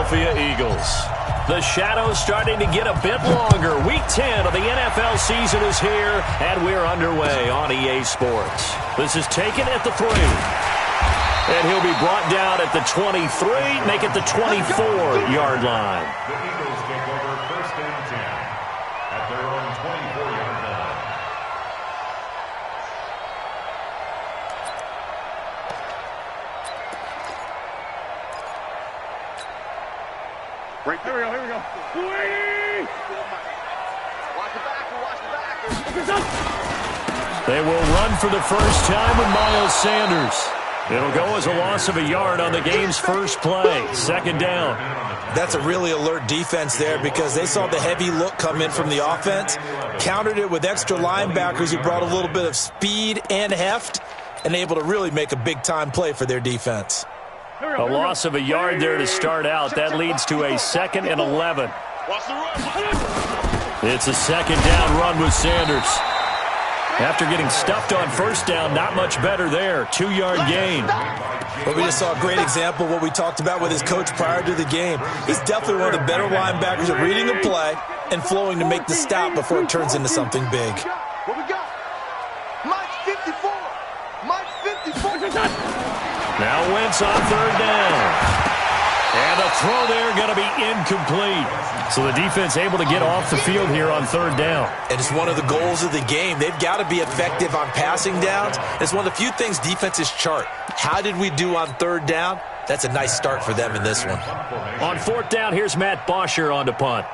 Philadelphia Eagles. The shadow's starting to get a bit longer. Week 10 of the NFL season is here, and we're underway on EA Sports. This is taken at the 3. And he'll be brought down at the 23, make it the 24-yard line. The Eagles take over first and 10 at their own 24-yard line. Right, here we go. Watch the back. They will run for the first time with Miles Sanders. It'll go as a loss of a yard on the game's first play. Second down. That's a really alert defense there because they saw the heavy look come in from the offense, countered it with extra linebackers who brought a little bit of speed and heft, and able to really make a big-time play for their defense. A loss of a yard there to start out. That leads to a 2nd and 11. It's a second down run with Sanders. After getting stuffed on first down, not much better there. 2-yard gain. Well, we just saw a great example of what we talked about with his coach prior to the game. He's definitely one of the better linebackers at reading the play and flowing to make the stop before it turns into something big. What we got? Mike 54. Mike 54. Now Wentz on third down. And the throw there going to be incomplete. So the defense able to get off the field here on third down. And it's one of the goals of the game. They've got to be effective on passing downs. It's one of the few things defenses chart. How did we do on third down? That's a nice start for them in this one. On fourth down, here's Matt Bosher on to punt.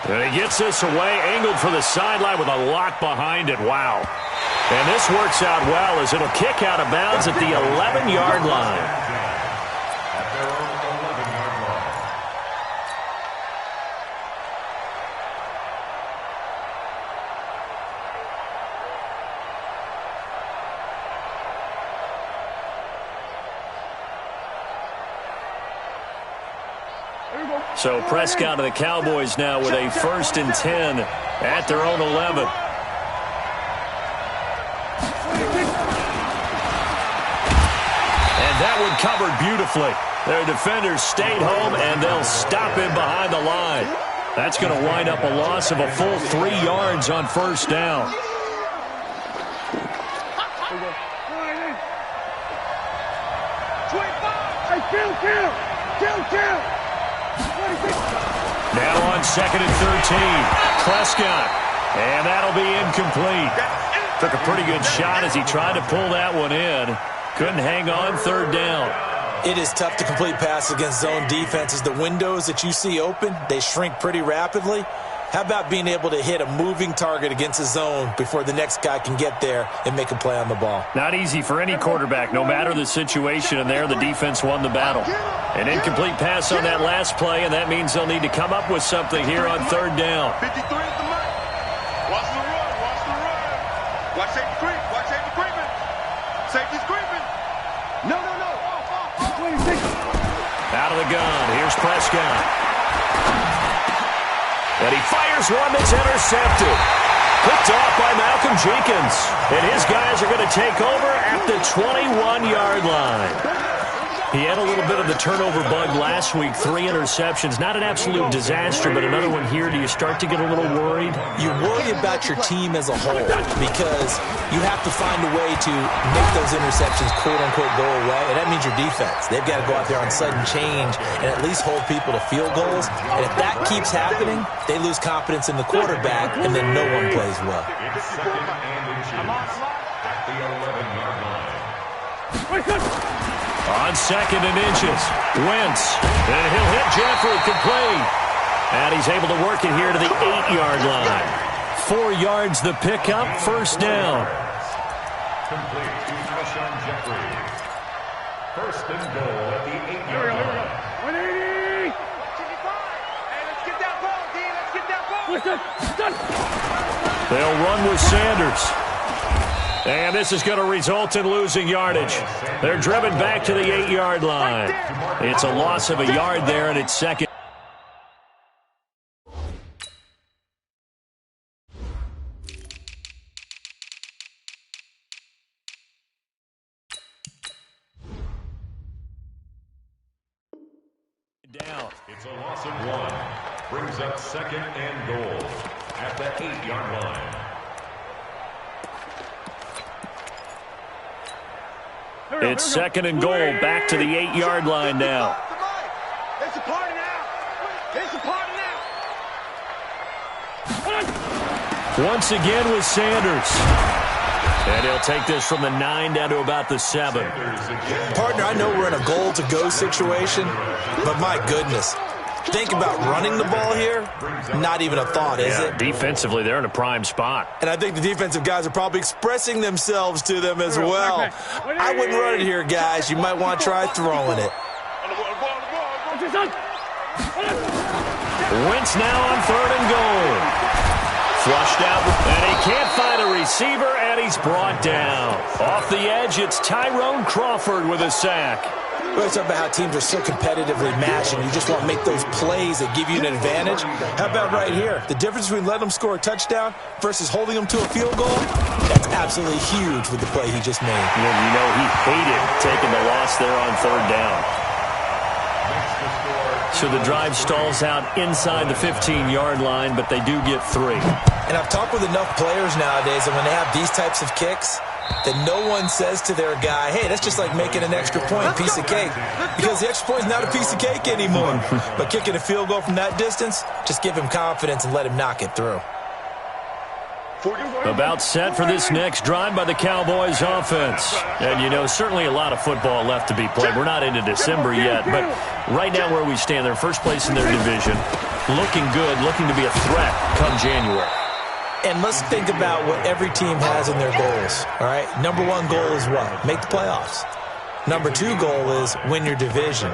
And he gets this away, angled for the sideline with a lot behind it. Wow. And this works out well as it'll kick out of bounds at the 11-yard line. So Prescott and the Cowboys now with a 1st and 10 at their own 11. And that one covered beautifully. Their defenders stayed home, and they'll stop him behind the line. That's going to wind up a loss of a full 3 yards on first down. Now on 2nd and 13, Prescott, and that'll be incomplete. Took a pretty good shot as he tried to pull that one in. Couldn't hang on third down. It is tough to complete passes against zone defenses. The windows that you see open, they shrink pretty rapidly. How about being able to hit a moving target against a zone before the next guy can get there and make a play on the ball? Not easy for any quarterback, no matter the situation, and there the defense won the battle. An incomplete pass on that last play, and that means they'll need to come up with something here on third down. 53 is the mark. Watch the run. Watch the run. Watch safety creep. Watch safety creeping. Safety's creeping. No. 26. Out of the gun. Here's Prescott. And he fires one that's intercepted. Picked off by Malcolm Jenkins. And his guys are going to take over at the 21-yard line. He had a little bit of the turnover bug last week. 3 interceptions. Not an absolute disaster, but another one here. Do you start to get a little worried? You worry about your team as a whole because you have to find a way to make those interceptions, quote-unquote, go away, and that means your defense. They've got to go out there on sudden change and at least hold people to field goals. And if that keeps happening, they lose confidence in the quarterback, and then no one plays well. On 2nd and inches, Wentz, and he'll hit Jeffrey, complete. And he's able to work it here to the 8-yard line. 4 yards the pickup, first down. Complete to Alshon Jeffrey. First and goal at the 8-yard line. 180. 55. Hey, let's get that ball, D. Let's get that ball. They'll run with Sanders. And this is going to result in losing yardage. They're driven back to the 8-yard line. It's a loss of a yard there, and it's second. Down. It's a loss of 1. Brings up second and goal at the 8-yard line. It's second and goal, back to the 8-yard line now. It's a party now. It's a party now. Once again with Sanders. And he'll take this from the 9 down to about the 7. Partner, I know we're in a goal-to-go situation, but my goodness. Think about running the ball here. Not even a thought, is it? Defensively, they're in a prime spot. And I think the defensive guys are probably expressing themselves to them as well. I wouldn't run it here, guys. You might want to try throwing it. Wentz now on 3rd and goal. Flushed out, and he can't find a receiver, and he's brought down. Off the edge, it's Tyrone Crawford with a sack. We always talk about how teams are so competitively matched, and you just want to make those plays that give you an advantage. How about right here? The difference between letting them score a touchdown versus holding them to a field goal, that's absolutely huge with the play he just made. And you know he hated taking the loss there on 3rd down. So the drive stalls out inside the 15-yard line, but they do get 3. And I've talked with enough players nowadays, and when they have these types of kicks, that no one says to their guy, hey, that's just like making an extra point, piece of cake. Because the extra point is not a piece of cake anymore. But kicking a field goal from that distance, just give him confidence and let him knock it through. About set for this next drive by the Cowboys offense. And, you know, certainly a lot of football left to be played. We're not into December yet, but right now where we stand, they're first place in their division. Looking good, looking to be a threat come January. And let's think about what every team has in their goals, all right? Number 1 goal is what? Make the playoffs. Number 2 goal is win your division.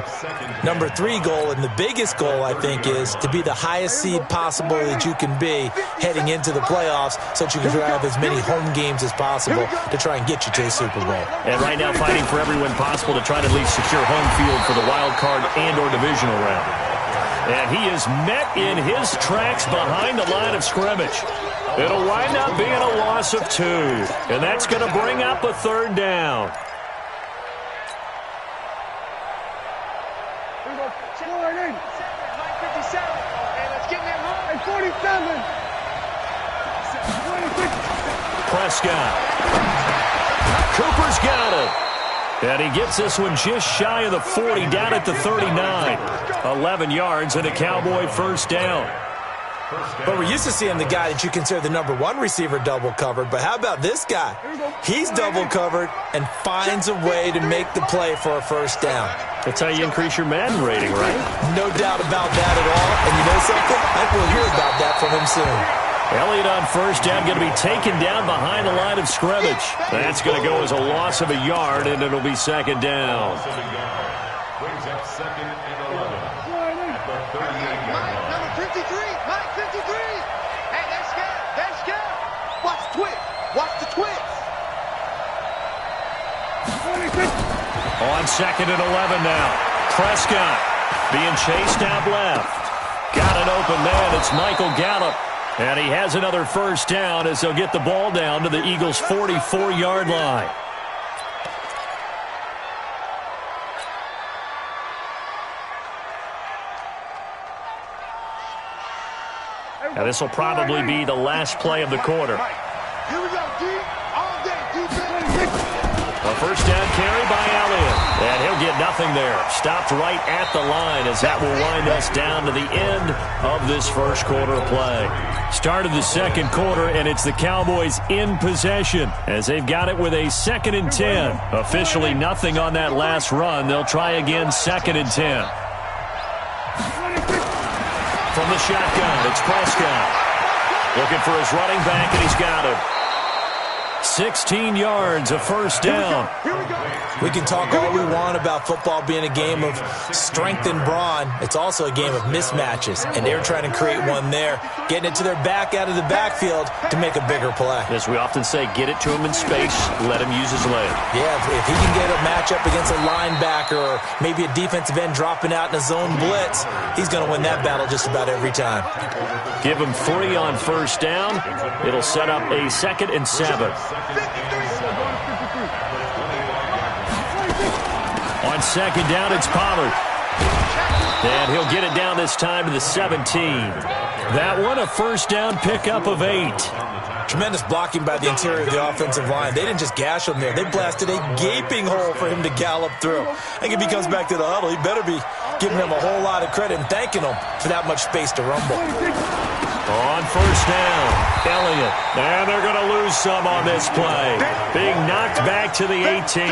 Number 3 goal, and the biggest goal, I think, is to be the highest seed possible that you can be heading into the playoffs so that you can drive as many home games as possible to try and get you to the Super Bowl. And right now fighting for every win possible to try to at least secure home field for the wild card and or divisional round. And he is met in his tracks behind the line of scrimmage. It'll wind up being a loss of 2. And that's going to bring up a 3rd down. Prescott. Cooper's got it. And he gets this one just shy of the 40, down at the 39. 11 yards and a Cowboy 1st down. But we're used to seeing the guy that you consider the number 1 receiver double covered. But how about this guy? He's double covered and finds a way to make the play for a 1st down. That's how you increase your Madden rating, right? No doubt about that at all. And you know something? I think we'll hear about that from him soon. Elliott on 1st down, going to be taken down behind the line of scrimmage. That's going to go as a loss of a yard, and it'll be 2nd down. Brings up 2nd and 11 at the 38-yard line. Number 53, Mike 53. Hey, they're scared. They're scared. Watch the twist. Watch the twist. On 2nd and 11 now. Prescott being chased out left. Got an open man. It's Michael Gallup. And he has another 1st down as they'll get the ball down to the Eagles' 44-yard line. Now this will probably be the last play of the quarter. Here we go, D. All day, defense. A 1st down carry by Elliott. And he'll get nothing there. Stopped right at the line as that will wind us down to the end of this 1st quarter play. Start of the 2nd quarter, and it's the Cowboys in possession as they've got it with a 2nd and 10. Officially nothing on that last run. They'll try again 2nd and 10. From the shotgun, it's Prescott. Looking for his running back, and he's got it. 16 yards, a 1st down. We can talk all we want about football being a game of strength and brawn. It's also a game of mismatches, and they're trying to create one there, getting it to their back out of the backfield to make a bigger play. As we often say, get it to him in space, let him use his leg. Yeah, if he can get a matchup against a linebacker or maybe a defensive end dropping out in a zone blitz, he's going to win that battle just about every time. Give him 3 on 1st down. It'll set up a 2nd and 7. On 2nd down, it's Pollard. And he'll get it down this time to the 17. That one a first down pickup of 8. Tremendous blocking by the interior of the offensive line. They didn't just gash him there. They blasted a gaping hole for him to gallop through. I think if he comes back to the huddle, he better be giving them a whole lot of credit and thanking them for that much space to rumble. On first down, Elliott. And they're going to lose some on this play. Being knocked back to the 18.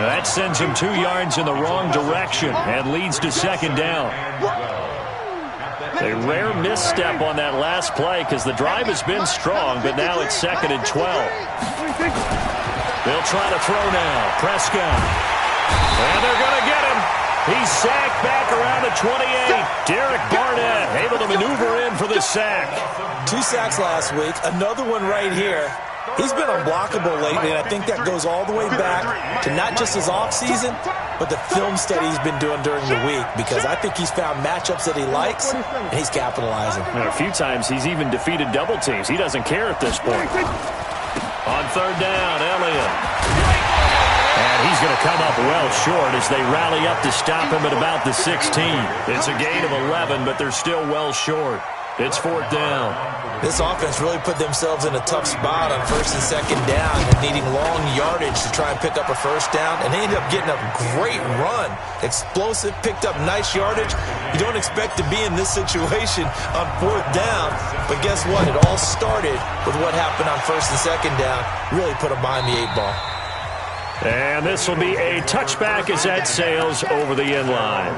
That sends him 2 yards in the wrong direction and leads to second down. A rare misstep on that last play because the drive has been strong, but now it's 2nd and 12. They'll try to throw now. Prescott. And they're going to get him. He's sacked back around the 28. Derek Barnett able to maneuver in for the sack. 2 sacks last week. Another one right here. He's been unblockable lately, and I think that goes all the way back to not just his offseason, but the film study he's been doing during the week, because I think he's found matchups that he likes, and he's capitalizing. And a few times he's even defeated double teams. He doesn't care at this point. On third down, Elliott. And he's going to come up well short as they rally up to stop him at about the 16. It's a gain of 11, but they're still well short. It's 4th down. This offense really put themselves in a tough spot on 1st and 2nd down and needing long yardage to try and pick up a first down, and they ended up getting a great run. Explosive, picked up nice yardage. You don't expect to be in this situation on 4th down, but guess what? It all started with what happened on 1st and 2nd down. Really put them behind the 8 ball. And this will be a touchback as that sails over the end line.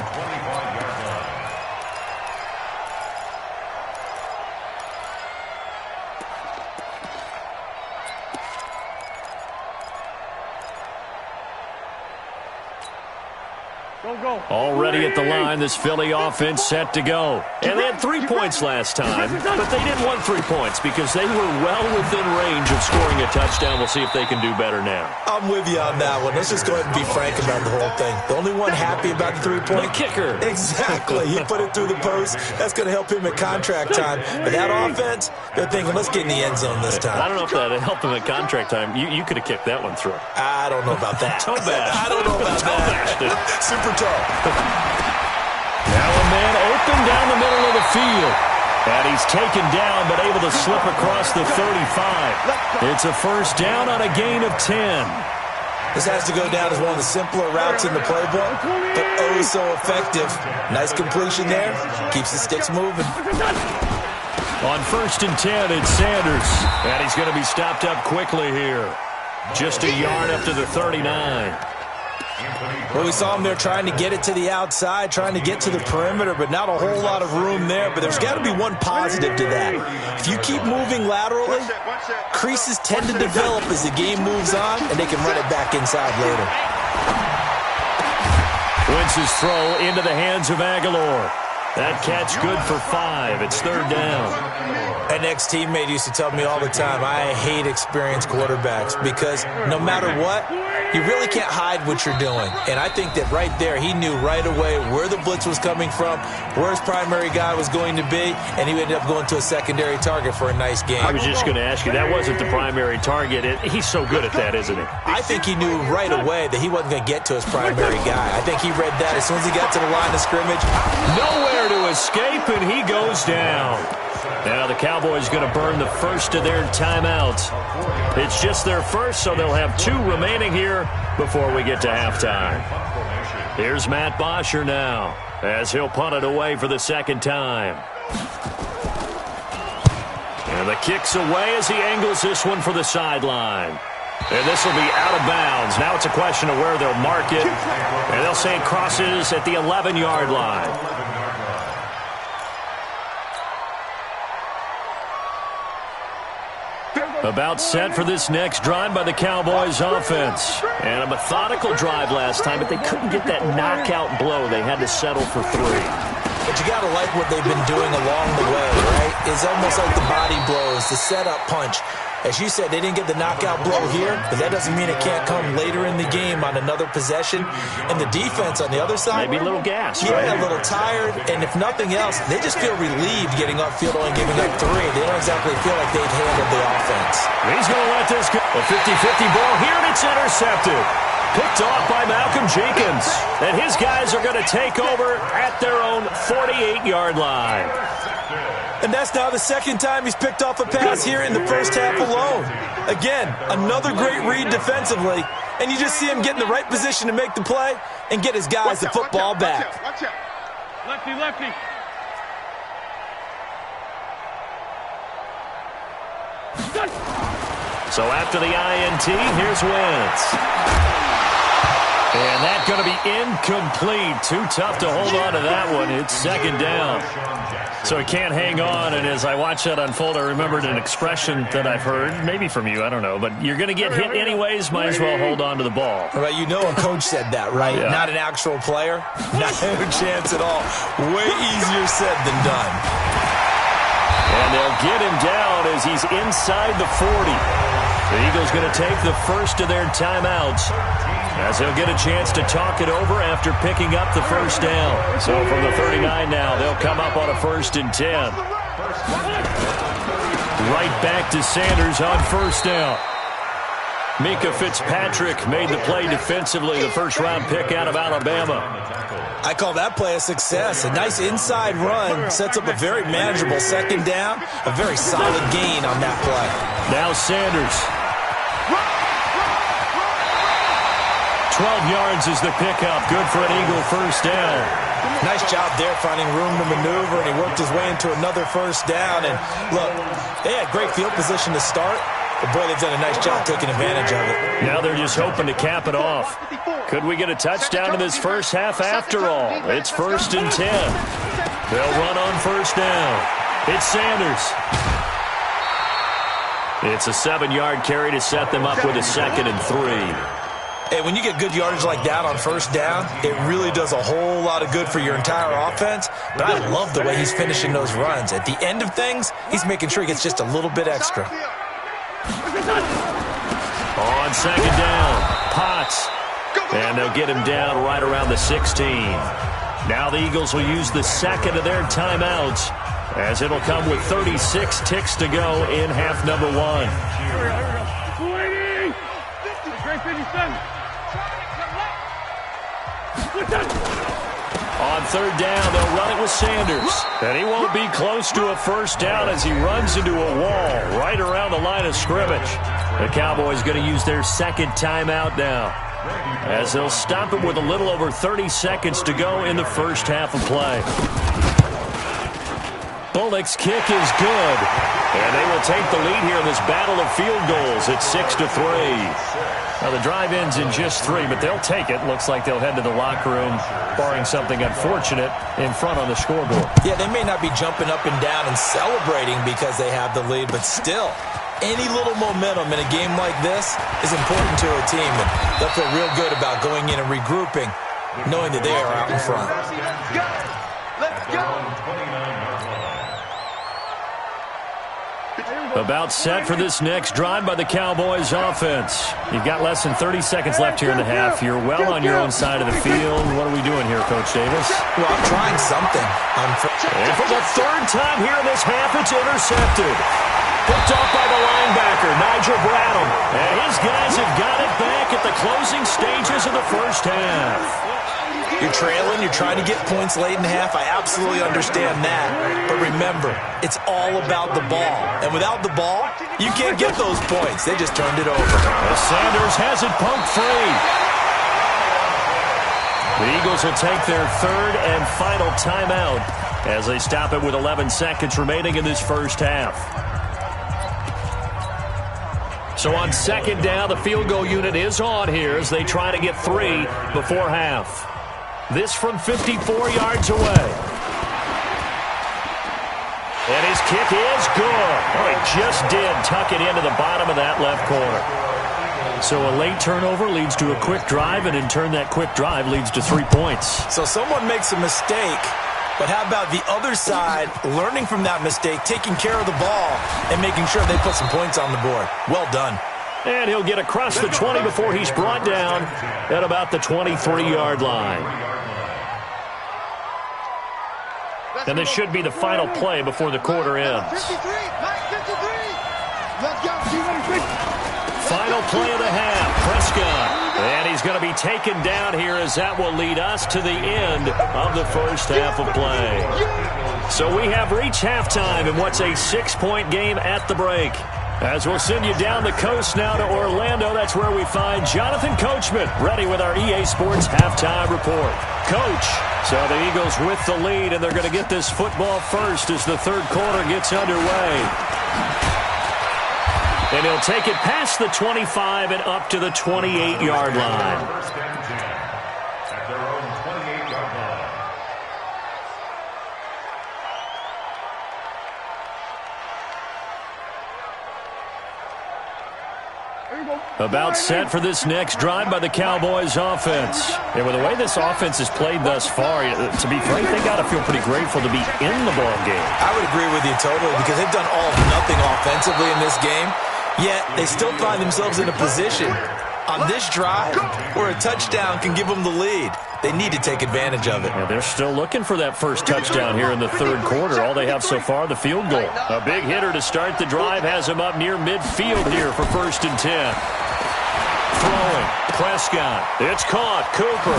Already at the line, this Philly offense set to go. And they had 3 points last time, but they didn't want 3 points because they were well within range of scoring a touchdown. We'll see if they can do better now. I'm with you on that one. Let's just go ahead and be frank about the whole thing. The only one happy about the 3-point? The kicker. Exactly. He put it through the post. That's going to help him at contract time. But that offense, they're thinking, let's get in the end zone this time. I don't know if that helped him at contract time. You could have kicked that one through. I don't know about that. Toe bash. I don't know about that. Super toe. Now a man open down the middle of the field. And he's taken down, but able to slip across the 35. It's a first down on a gain of 10. This has to go down as one of the simpler routes in the playbook, but oh so effective. Nice completion there. Keeps the sticks moving. On 1st and 10, it's Sanders. And he's going to be stopped up quickly here. Just a yard up to the 39. Well, we saw him there trying to get it to the outside, trying to get to the perimeter, but not a whole lot of room there. But there's got to be one positive to that. If you keep moving laterally, creases tend to develop as the game moves on, and they can run it back inside later. Wentz's throw into the hands of Aguilar. That catch good for 5. It's 3rd down. An ex-teammate used to tell me all the time, I hate experienced quarterbacks because no matter what, you really can't hide what you're doing. And I think that right there, he knew right away where the blitz was coming from, where his primary guy was going to be, and he ended up going to a secondary target for a nice game. I was just going to ask you, that wasn't the primary target. He's so good at that, isn't he? I think he knew right away that he wasn't going to get to his primary guy. I think he read that as soon as he got to the line of scrimmage. Nowhere to escape, and he goes down. Now the Cowboys going to burn the first of their timeouts. It's just their first, so they'll have 2 remaining here before we get to halftime. Here's Matt Bosher now as he'll punt it away for the 2nd time. And the kick's away as he angles this one for the sideline. And this will be out of bounds. Now it's a question of where they'll mark it. And they'll say it crosses at the 11-yard line. About set for this next drive by the Cowboys offense. And a methodical drive last time, but they couldn't get that knockout blow. They had to settle for 3. But you got to like what they've been doing along the way, right? It's almost like the body blows, the setup punch. As you said, they didn't get the knockout blow here, but that doesn't mean it can't come later in the game on another possession. And the defense on the other side, maybe a little gas, yeah, right? A little tired. And if nothing else, they just feel relieved getting upfield and giving up 3. They don't exactly feel like they've handled the offense. He's going to let this go. A 50-50 ball here, and it's intercepted. Picked off by Malcolm Jenkins. And his guys are going to take over at their own 48-yard line. And that's now the second time he's picked off a pass here in the first half alone. Again, another great read defensively. And you just see him get in the right position to make the play and get his guys the football back. Watch out. Lefty, lefty. So after the INT, here's Wentz. And that's going to be incomplete. Too tough to hold on to that one. It's second down. So he can't hang on. And as I watch that unfold, I remembered an expression that I've heard, maybe from you, I don't know. But you're going to get hit anyways, might as well hold on to the ball. Right, you know a coach said that, right? Yeah. Not an actual player. Not a chance at all. Way easier said than done. And they'll get him down as he's inside the 40. The Eagles going to take the first of their timeouts as they'll get a chance to talk it over after picking up the first down. So from the 39 now, they'll come up on a 1st and 10. Right back to Sanders on first down. Mika Fitzpatrick made the play defensively, the first-round pick out of Alabama. I call that play a success. A nice inside run sets up a very manageable second down, a very solid gain on that play. Now Sanders. 12 yards is the pickup. Good for an Eagle first down. Nice job there finding room to maneuver, and he worked his way into another first down. And look, they had great field position to start, but boy, they've done a nice job taking advantage of it. Now they're just hoping to cap it off. Could we get a touchdown in this first half after all? It's 1st and 10. They'll run on first down. It's Sanders. It's a 7-yard carry to set them up with a 2nd and 3. Hey, when you get good yardage like that on first down, it really does a whole lot of good for your entire offense. But I love the way he's finishing those runs. At the end of things, he's making sure he gets just a little bit extra. On second down, Potts. And they'll get him down right around the 16. Now the Eagles will use the second of their timeouts as it'll come with 36 ticks to go in half number 1. 280. Great 57. On third down, they'll run it with Sanders. And he won't be close to a first down as he runs into a wall right around the line of scrimmage. The Cowboys going to use their second timeout now as they'll stop him with a little over 30 seconds to go in the first half of play. Bullock's kick is good. And they will take the lead here in this battle of field goals at 6-3. Now, the drive ends in just 3, but they'll take it. Looks like they'll head to the locker room, barring something unfortunate, in front on the scoreboard. Yeah, they may not be jumping up and down and celebrating because they have the lead, but still, any little momentum in a game like this is important to a team, and they'll feel real good about going in and regrouping, knowing that they are out in front. Let's go. About set for this next drive by the Cowboys offense. You've got less than 30 seconds left here in the half. You're well on your own side of the field. What are we doing here, Coach Davis? Well, I'm trying something. And for the third time here in this half, it's intercepted. Picked off by the linebacker, Nigel Bradham. And his guys have got it back at the closing stages of the first half. You're trailing, you're trying to get points late in the half. I absolutely understand that. But remember, it's all about the ball. And without the ball, you can't get those points. They just turned it over. As Sanders has it pumped free. The Eagles will take their third and final timeout as they stop it with 11 seconds remaining in this first half. So on second down, the field goal unit is on here as they try to get 3 before half. This from 54 yards away. And his kick is good. Oh, he just did tuck it into the bottom of that left corner. So a late turnover leads to a quick drive, and in turn that quick drive leads to 3 points. So someone makes a mistake, but how about the other side learning from that mistake, taking care of the ball, and making sure they put some points on the board? Well done. And he'll get across the 20 before he's brought down at about the 23-yard line. And this should be the final play before the quarter ends. 53, 53. Let's go. final play of the half. Prescott. And he's going to be taken down here as that will lead us to the end of the first half of play. So we have reached halftime in what's a 6-point game at the break. As we'll send you down the coast now to Orlando, that's where we find Jonathan Coachman ready with our EA Sports halftime report. Coach, so the Eagles with the lead, and they're going to get this football first as the third quarter gets underway. And he'll take it past the 25 and up to the 28-yard line. First and 10 at their own 28-yard line. About set for this next drive by the Cowboys offense. And with the way this offense has played thus far, to be frank, they got to feel pretty grateful to be in the ball game. I would agree with you totally because they've done all or nothing offensively in this game, yet they still find themselves in a position on this drive where a touchdown can give them the lead. They need to take advantage of it. Yeah, they're still looking for that first touchdown here in the third quarter. All they have so far, the field goal. A big hitter to start the drive has him up near midfield here for 1st and 10. Throwing. Prescott. It's caught. Cooper.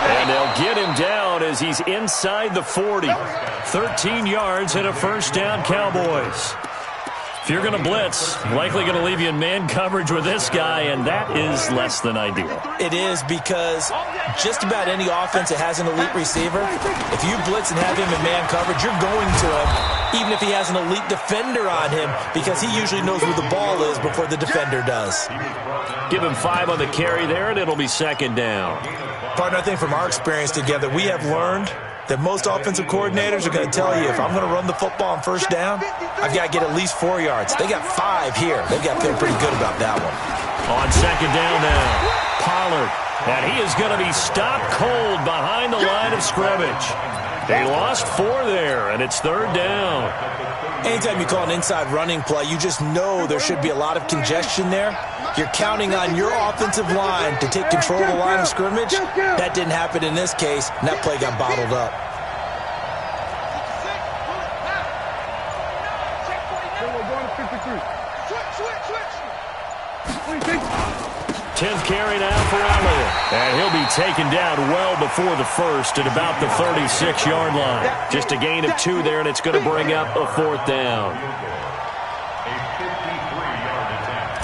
And they'll get him down as he's inside the 40. 13 yards and a first down, Cowboys. If you're going to blitz, likely going to leave you in man coverage with this guy, and that is less than ideal. It is because just about any offense that has an elite receiver, if you blitz and have him in man coverage, you're going to him, even if he has an elite defender on him, because he usually knows where the ball is before the defender does. Give him 5 on the carry there, and it'll be 2nd down. Partner, I think from our experience together, we have learned that most offensive coordinators are going to tell you, if I'm going to run the football on first down, I've got to get at least 4 yards. They got 5 here. They've got to feel pretty good about that one. On 2nd down now, Pollard. And he is going to be stopped cold behind the line of scrimmage. They lost 4 there, and it's 3rd down. Anytime you call an inside running play, you just know there should be a lot of congestion there. You're counting on your offensive line to take control of the line of scrimmage. That didn't happen in this case, and that play got bottled up. Switch. 10th carry now for Elliott. And he'll be taken down well before the first at about the 36-yard line. Just a gain of 2 there, and it's going to bring up a 4th down. A 53-yard attempt.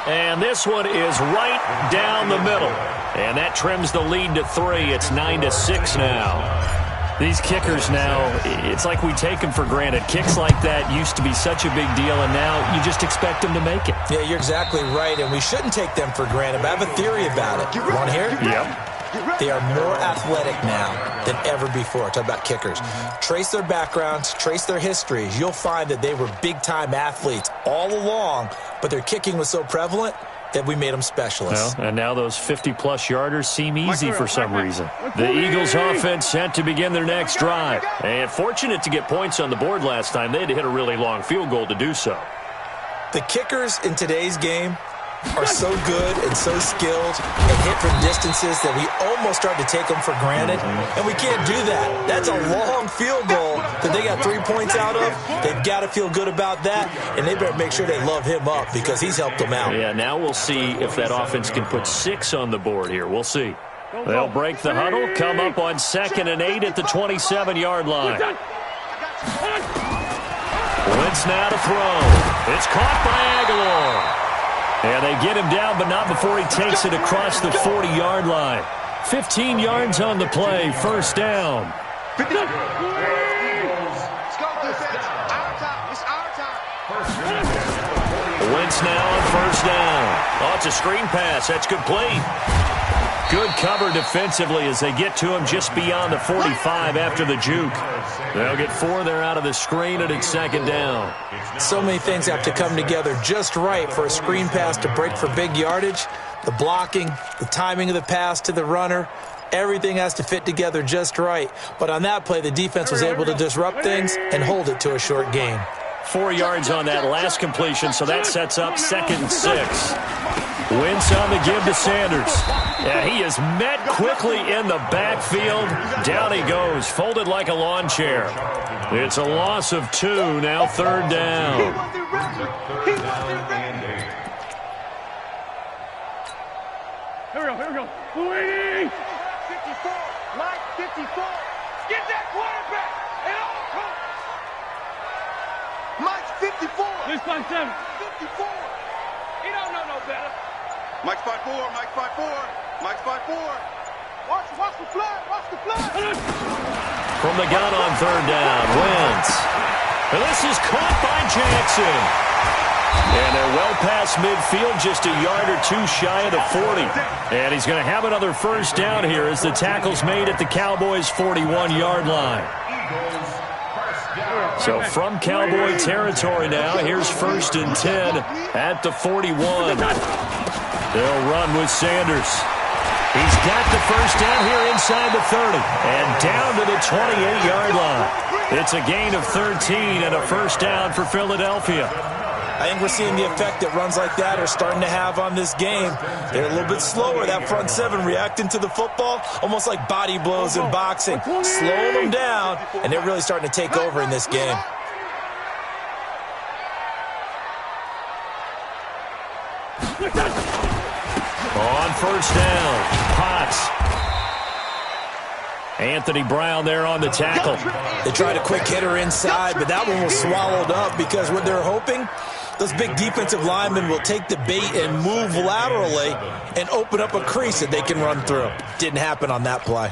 And this one is right down the middle. And that trims the lead to 3. It's 9-6 now. These kickers now, it's like we take them for granted. Kicks like that used to be such a big deal, and now you just expect them to make it. Yeah, you're exactly right, and we shouldn't take them for granted, but I have a theory about it. You want to hear? Yep. They are more athletic now than ever before. Talk about kickers. Trace their backgrounds, trace their histories. You'll find that they were big-time athletes all along, but their kicking was so prevalent that we made them specialists. Well, and now those 50-plus yarders seem easy for some reason. The Eagles offense set to begin their next drive. And fortunate to get points on the board last time. They had to hit a really long field goal to do so. The kickers in today's game are so good and so skilled and hit from distances that we almost start to take them for granted, and we can't do that. That's a long field goal that they got 3 points out of. They've got to feel good about that, and they better make sure they love him up because he's helped them out. Yeah, now we'll see if that offense can put 6 on the board here. We'll see. They'll break the huddle, come up on 2nd and 8 at the 27-yard line. Wentz now to throw. It's caught by Aguilar. And they get him down, but not before he takes it across the 40-yard line. 15 yards on the play, 1st down. Let's go, defense. Our time. It's our time. Wentz now on 1st down. Oh, it's a screen pass. That's complete. Good cover defensively as they get to him just beyond the 45 after the juke. They'll get 4 there out of the screen, and it's 2nd down. So many things have to come together just right for a screen pass to break for big yardage. The blocking, the timing of the pass to the runner, everything has to fit together just right. But on that play, the defense was able to disrupt things and hold it to a short gain. 4 yards on that last completion, so that sets up 2nd and 6. Wentz on the give to Sanders. Yeah, he is met quickly in the backfield. Down he goes, folded like a lawn chair. It's a loss of 2, now 3rd down. He wasn't ready. Here we go. Louis! 54. Mike, 54. Get that quarterback at all costs. Mike's 54. This by 7. 54. He don't know no better. Mike's 5'4", Mike's 5'4", Mike's 5'4". Watch the flag, watch the flag. From the gun on 3rd down, Wentz. And this is caught by Jackson. And they're well past midfield, just a yard or 2 shy of the 40. And he's going to have another 1st down here as the tackle's made at the Cowboys' 41-yard line. So from Cowboy territory now, here's 1st and 10 at the 41. They'll run with Sanders. He's got the 1st down here inside the 30 and down to the 28-yard line. It's a gain of 13 and a 1st down for Philadelphia. I think we're seeing the effect that runs like that are starting to have on this game. They're a little bit slower, that front 7 reacting to the football, almost like body blows in boxing. Slowing them down, and they're really starting to take over in this game. On 1st down, Potts. Anthony Brown there on the tackle. They tried a quick hitter inside, but that one was swallowed up because what they're hoping, those big defensive linemen will take the bait and move laterally and open up a crease that they can run through. Didn't happen on that play.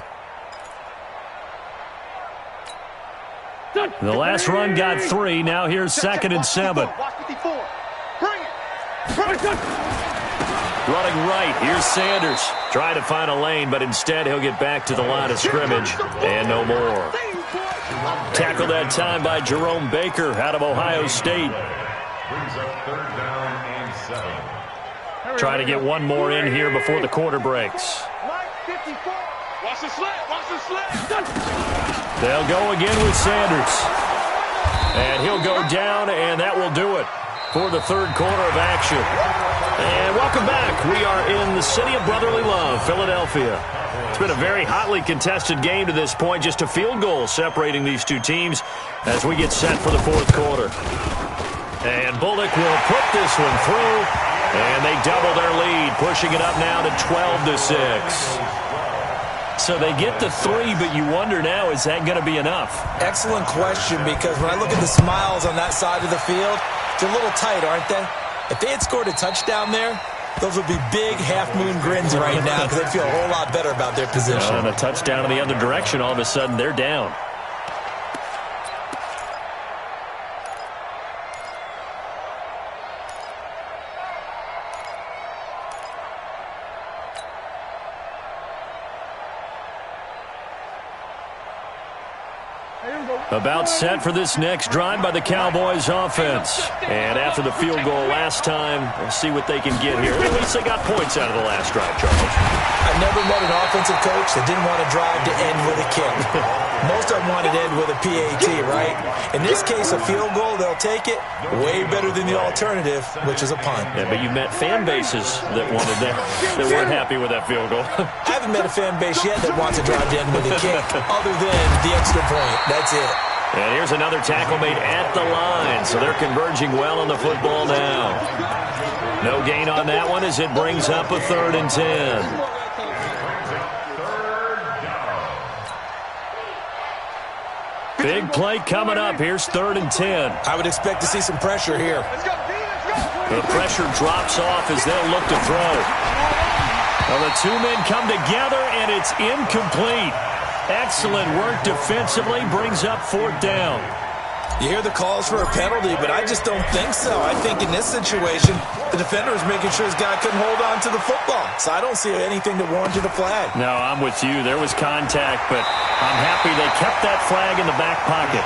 The last run got 3. Now here's 2nd and 7. Watch 54. Bring it. Running right, here's Sanders. Trying to find a lane, but instead he'll get back to the line of scrimmage. And no more. Tackled that time by Jerome Baker out of Ohio State. Brings up 3rd down and 7. Trying to get one more in here before the quarter breaks. Mike, 54. Watch the slant. Watch the slant. They'll go again with Sanders. And he'll go down, and that will do it for the 3rd quarter of action. And welcome back. We are in the city of brotherly love, Philadelphia. It's been a very hotly contested game to this point. Just a field goal separating these two teams as we get set for the 4th quarter. And Bullock will put this one through, and they double their lead, pushing it up now to 12-6. So they get the 3, but you wonder now, is that going to be enough? Excellent question, because when I look at the smiles on that side of the field, they're a little tight, aren't they? If they had scored a touchdown there, those would be big half-moon grins right now because they'd feel a whole lot better about their position. And a touchdown in the other direction, all of a sudden they're down. About set for this next drive by the Cowboys offense. And after the field goal last time, we'll see what they can get here. At least they got points out of the last drive, Charles. I've never met an offensive coach that didn't want to drive to end with a kick. Most of them wanted to end with a PAT, right? In this case, a field goal, they'll take it. Way better than the alternative, which is a punt. Yeah, but you met fan bases that wanted that weren't happy with that field goal. I haven't met a fan base yet that wants to drive to end with a kick, other than the extra point. That's it. And here's another tackle made at the line, so they're converging well on the football now. No gain on that one as it brings up a 3rd and 10. Big play coming up. Here's 3rd and 10. I would expect to see some pressure here. The pressure drops off as they'll look to throw. Well, the 2 men come together, and it's incomplete. Excellent work defensively, brings up 4th down. You hear the calls for a penalty, but I just don't think so. I think in this situation, the defender is making sure his guy couldn't hold on to the football. So I don't see anything that warranted a flag. No, I'm with you. There was contact, but I'm happy they kept that flag in the back pocket.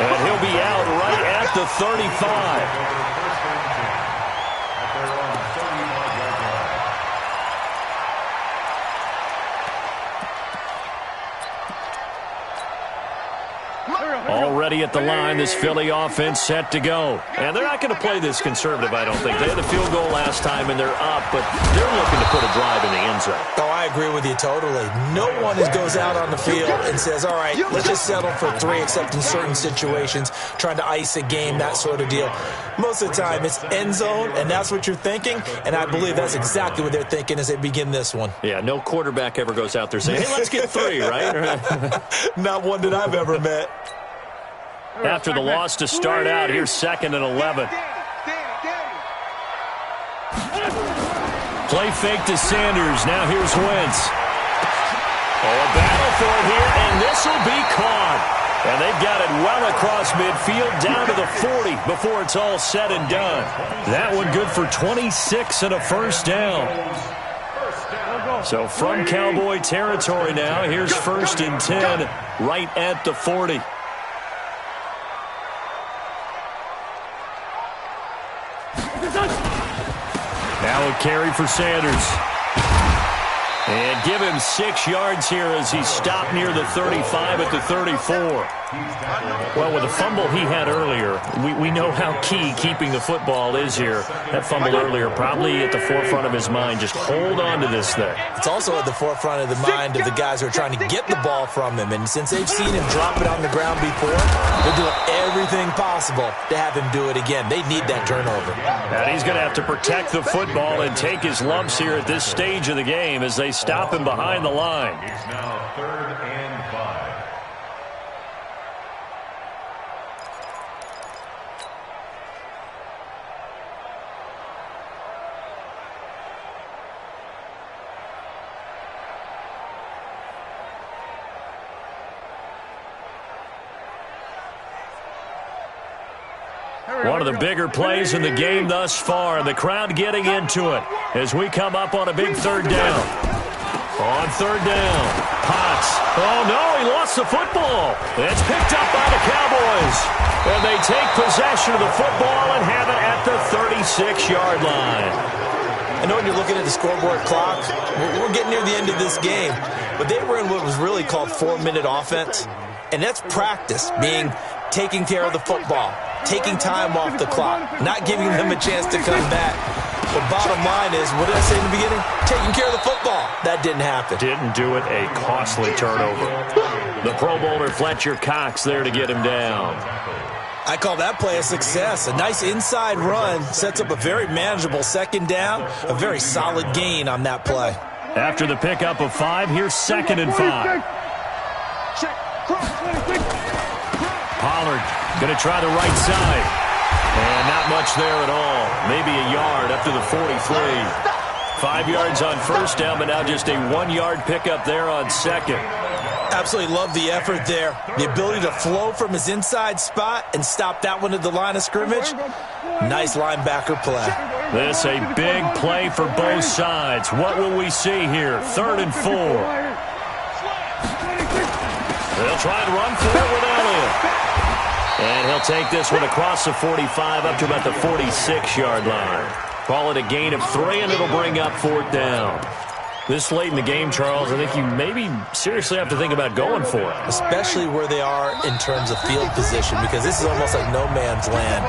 And he'll be out right at the 35. Already ready at the line. This Philly offense set to go. And they're not going to play this conservative, I don't think. They had a field goal last time, and they're up, but they're looking to put a drive in the end zone. Oh, I agree with you totally. No one goes out on the field and says, all right, let's just settle for 3, except in certain situations, trying to ice a game, that sort of deal. Most of the time, it's end zone, and that's what you're thinking, and I believe that's exactly what they're thinking as they begin this one. Yeah, no quarterback ever goes out there saying, hey, let's get 3, right? Not one that I've ever met. After the loss to start out, here's 2nd and 11. Play fake to Sanders. Now here's Wentz. Oh, a battle for it here, and this will be caught. And they've got it well across midfield, down to the 40 before it's all said and done. That one good for 26 and a first down. So from Cowboy territory now, here's 1st and 10 right at the 40. Now a carry for Sanders. And give him 6 yards here as he's stopped near the 35 at the 34. Well, with the fumble he had earlier, we know how key keeping the football is here. That fumble earlier probably at the forefront of his mind. Just hold on to this thing. It's also at the forefront of the mind of the guys who are trying to get the ball from him. And since they've seen him drop it on the ground before, they're doing everything possible to have him do it again. They need that turnover. And he's going to have to protect the football and take his lumps here at this stage of the game as they stop him behind the line. It's now 3rd and 5. One of the bigger plays in the game thus far. The crowd getting into it as we come up on a big 3rd down. On 3rd down, Potts. Oh, no, he lost the football. It's picked up by the Cowboys. And they take possession of the football and have it at the 36-yard line. I know when you're looking at the scoreboard clock, we're getting near the end of this game, but they were in what was really called 4-minute offense. And that's practice, being taking care of the football, taking time off the clock, not giving them a chance to come back. The bottom line is, what did I say in the beginning? Taking care of the football. That didn't happen. Didn't do it. A costly turnover. The Pro Bowler Fletcher Cox there to get him down. I call that play a success. A nice inside run sets up a very manageable 2nd down, a very solid gain on that play. After the pickup of 5, here's 2nd and 5. Pollard going to try the right side. And not much there at all. Maybe a yard up to the 43. 5 yards on 1st down, but now just a 1-yard pickup there on 2nd. Absolutely love the effort there. The ability to flow from his inside spot and stop that one at the line of scrimmage. Nice linebacker play. This a big play for both sides. What will we see here? 3rd and 4. They'll try and run for it with Elliott. And he'll take this one across the 45 up to about the 46-yard line. Call it a gain of 3, and it'll bring up 4th down. This late in the game, Charles, I think you maybe seriously have to think about going for it. Especially where they are in terms of field position, because this is almost like no man's land.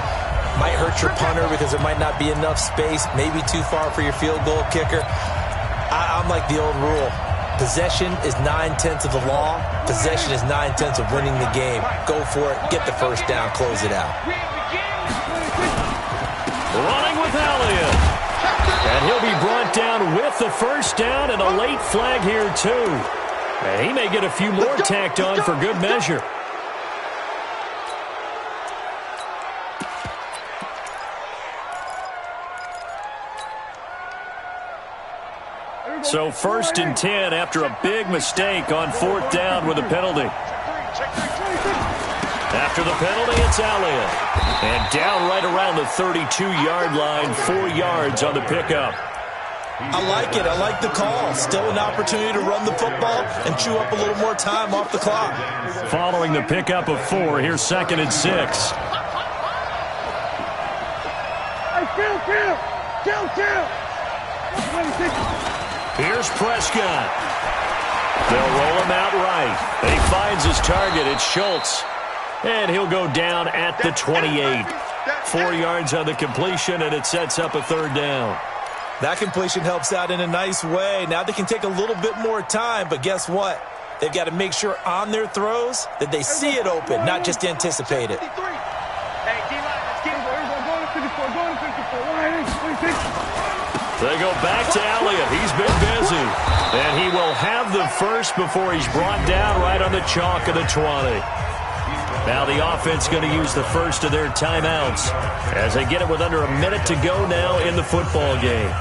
Might hurt your punter because there might not be enough space, maybe too far for your field goal kicker. I'm like the old rule. Possession is 9/10 of the law. Possession is 9/10 of winning the game. Go for it. Get the 1st down. Close it out. Running with Elliott. And he'll be brought down with the 1st down and a late flag here, too. And he may get a few more tacked on for good measure. So 1st and 10 after a big mistake on 4th down with a penalty. After the penalty, it's Elliott. And down right around the 32-yard line, 4 yards on the pickup. I like it. I like the call. Still an opportunity to run the football and chew up a little more time off the clock. Following the pickup of 4, here's 2nd and 6. Here's Prescott. They'll roll him out right. And he finds his target. It's Schultz. And he'll go down at the 28. 4 yards on the completion, and it sets up a third down. That completion helps out in a nice way. Now they can take a little bit more time, but guess what? They've got to make sure on their throws that they see it open, not just anticipate it. Hey, D-line, let's get it. Going to 54, going to 54. 186. They go back to Elliott. He's been busy. And he will have the first before he's brought down right on the chalk of the 20. Now the offense going to use the first of their timeouts as they get it with under a minute to go now in the football game.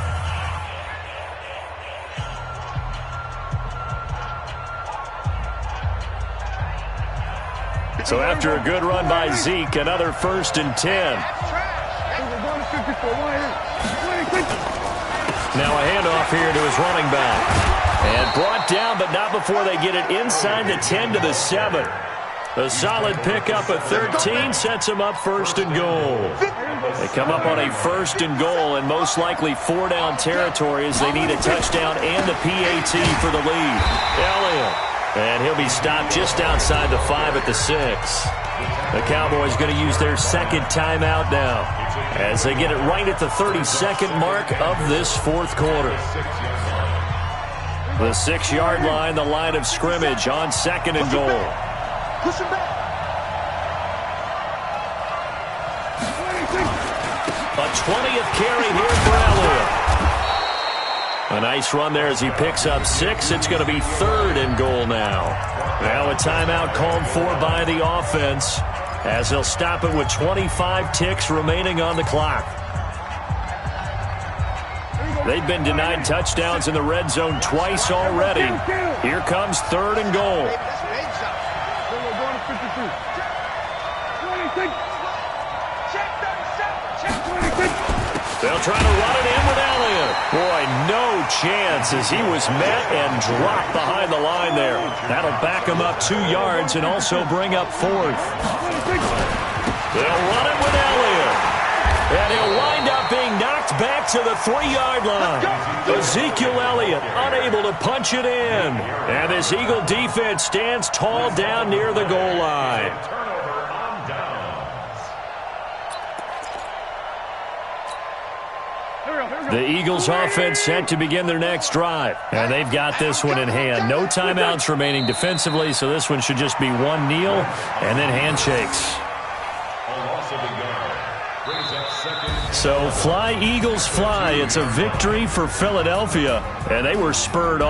So after a good run by Zeke, another 1st and 10. Going to 54, 186. Now a handoff here to his running back. And brought down, but not before they get it inside the 10 to the 7. A solid pickup at 13 sets them up 1st and goal. They come up on a 1st and goal and most likely 4-down territory as they need a touchdown and a PAT for the lead. Elliott. And he'll be stopped just outside the 5 at the 6. The Cowboys going to use their second timeout now as they get it right at the 32nd mark of this 4th quarter. The 6-yard line, the line of scrimmage on 2nd and goal. Push him back. A 20th carry here for Elliott. A nice run there as he picks up 6. It's going to be 3rd and goal now. Now a timeout called for by the offense as they'll stop it with 25 ticks remaining on the clock. They've been denied touchdowns in the red zone twice already. Here comes 3rd and goal. Going to 52. 26. Check 37. Check 26. They'll try to run it in with Elliott. Boy, no chance as he was met and dropped behind the line there. That'll back him up 2 yards and also bring up 4th. They'll run it with Elliott. And he'll wind up being knocked back to the 3-yard line. Ezekiel Elliott unable to punch it in. And this Eagle defense stands tall down near the goal line. The Eagles offense set to begin their next drive. And they've got this one in hand. No timeouts remaining defensively, so this one should just be one kneel and then handshakes. So fly, Eagles, fly. It's a victory for Philadelphia. And they were spurred on.